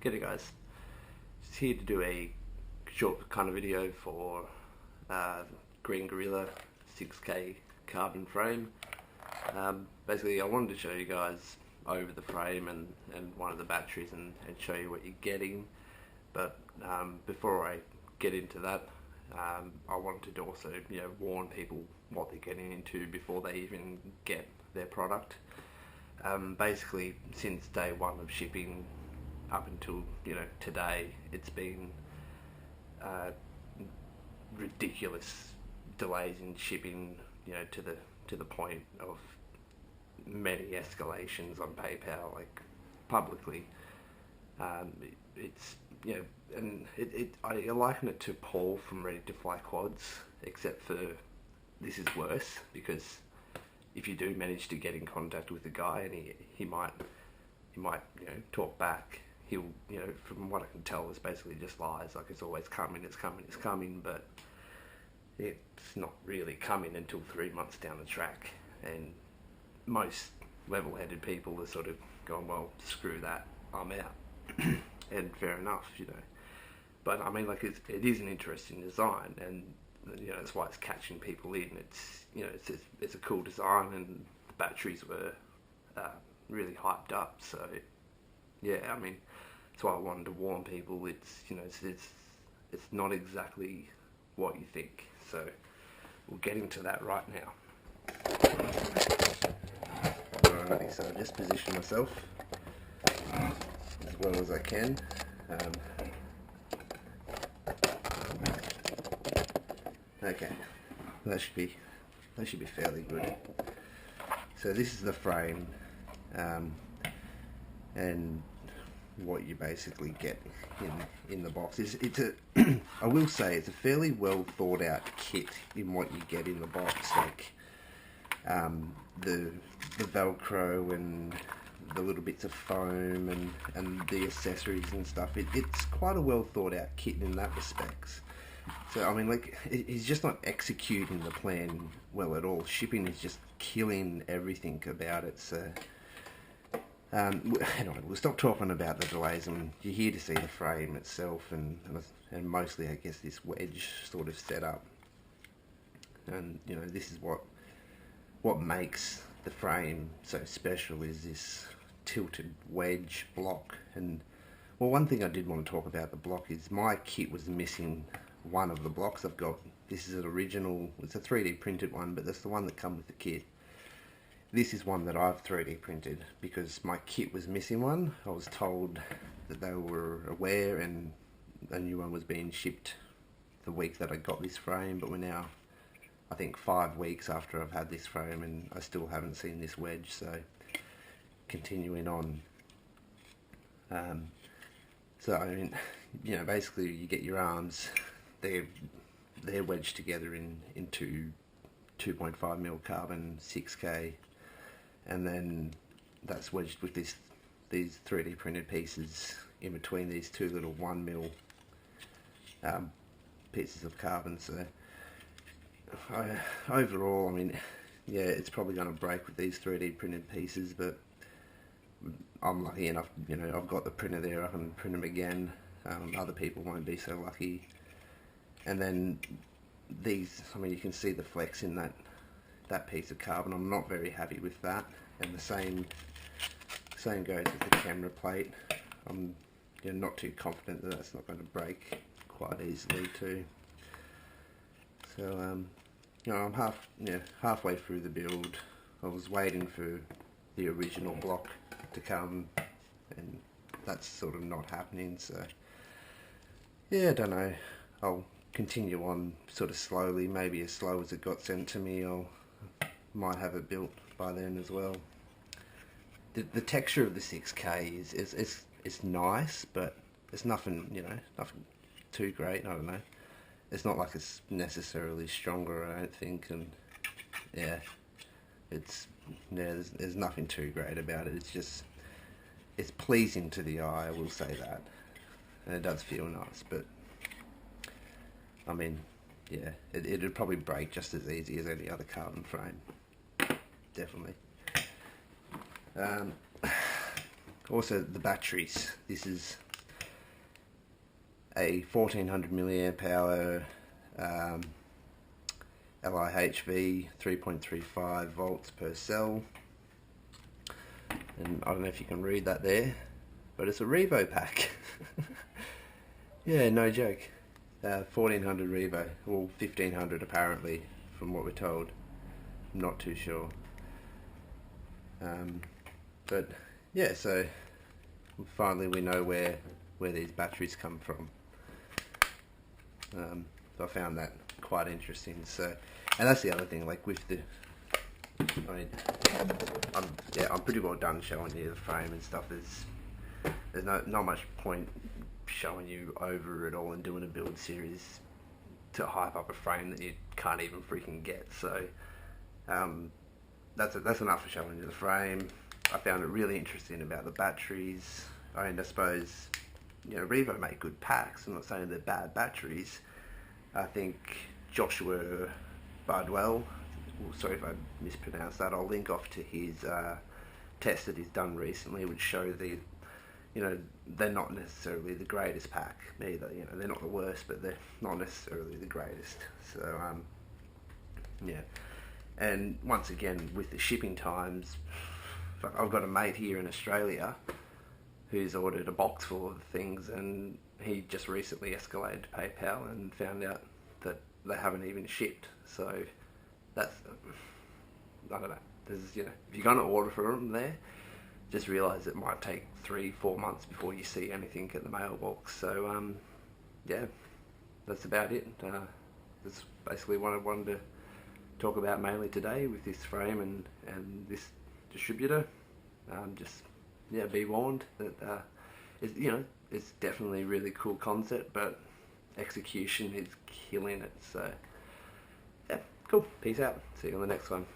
G'day guys, just here to do a short kind of video for Green Gorilla 6K carbon frame. Basically I wanted to show you guys over the frame and one of the batteries and show you what you're getting, but before I get into that, I wanted to also warn people what they're getting into before they even get their product. Basically since day one of shipping up until today, it's been ridiculous delays in shipping, to the point of many escalations on PayPal, like publicly. It's and I liken it to Paul from Ready to Fly Quads, except for this is worse, because if you do manage to get in contact with the guy and he might talk back, he'll, from what I can tell, it's basically just lies, like it's always coming, it's coming, but it's not really coming until 3 months down the track. And most level-headed people are sort of going, well, screw that, I'm out. And fair enough, but I mean, like, it is an interesting design, and that's why it's catching people in. It's a cool design, and the batteries were really hyped up, so yeah, I mean, that's why I wanted to warn people. It's not exactly what you think. So we'll get into that right now. Alrighty, so I just position myself as well as I can. Okay, that should be fairly good. So this is the frame, and what you basically get in the box is I will say it's a fairly well thought out kit in what you get in the box, like the Velcro and the little bits of foam and the accessories and stuff. It's quite a well thought out kit in that respect. So I mean, like, he's just not executing the plan well at all. Shipping is just killing everything about it. So anyway, we'll stop talking about the delays, and you're here to see the frame itself and mostly, I guess, this wedge sort of setup. And this is what makes the frame so special, is this tilted wedge block. And well, one thing I did want to talk about the block is my kit was missing one of the blocks. I've got, this is an original, it's a 3D printed one, but that's the one that comes with the kit. This is one that I've 3D printed because my kit was missing one. I was told that they were aware and a new one was being shipped the week that I got this frame, but we're now, I think, 5 weeks after I've had this frame and I still haven't seen this wedge. So continuing on, so I mean, basically you get your arms, they're wedged together into 2.5mm carbon 6K, and then that's wedged with these 3D printed pieces in between these two little 1mm pieces of carbon. So overall, I mean, yeah, it's probably going to break with these 3D printed pieces, but I'm lucky enough, I've got the printer there, I can print them again. Other people won't be so lucky. And then these, I mean, you can see the flex in that piece of carbon. I'm not very happy with that, and the same goes with the camera plate. I'm not too confident that that's not going to break quite easily too. So I'm halfway through the build. I was waiting for the original block to come, and that's sort of not happening. So yeah, I don't know, I'll continue on sort of slowly, maybe as slow as it got sent to me. Might have it built by then as well. The texture of the 6K is nice, but it's nothing, nothing too great. I don't know, it's not like it's necessarily stronger, I don't think. And yeah, there's nothing too great about it. It's pleasing to the eye, I will say that, and it does feel nice, but I mean, yeah, it'd probably break just as easy as any other carbon frame, definitely. Also, the batteries. This is a 1400 milliamp hour lihv, 3.35 volts per cell, and I don't know if you can read that there, but it's a Revo pack. Yeah, no joke. 1400 Revo, or 1500 apparently, from what we're told. I'm not too sure. But yeah, so finally we know where these batteries come from. So I found that quite interesting. So, and that's the other thing, like with the, I mean, I'm pretty well done showing you the frame and stuff. There's not much point showing you over it all and doing a build series to hype up a frame that you can't even freaking get. So that's enough for showing you the frame. I found it really interesting about the batteries. I mean, I suppose, you know, Revo make good packs. I'm not saying they're bad batteries. I think Joshua Bardwell, sorry if I mispronounced that, I'll link off to his test that he's done recently, which show the, you know, they're not necessarily the greatest pack either. You know, they're not the worst, but they're not necessarily the greatest. So yeah, and once again with the shipping times, I've got a mate here in Australia who's ordered a box full of things, and he just recently escalated to PayPal and found out that they haven't even shipped. So that's, I don't know, there's, you know, if you're going to order for them there, just realise it might take 3-4 months before you see anything at the mailbox. So yeah, that's about it. That's basically what I wanted to talk about mainly today with this frame and this distributor. Just, yeah, be warned that it's, you know, it's definitely a really cool concept, but execution is killing it. So yeah, cool. Peace out. See you on the next one.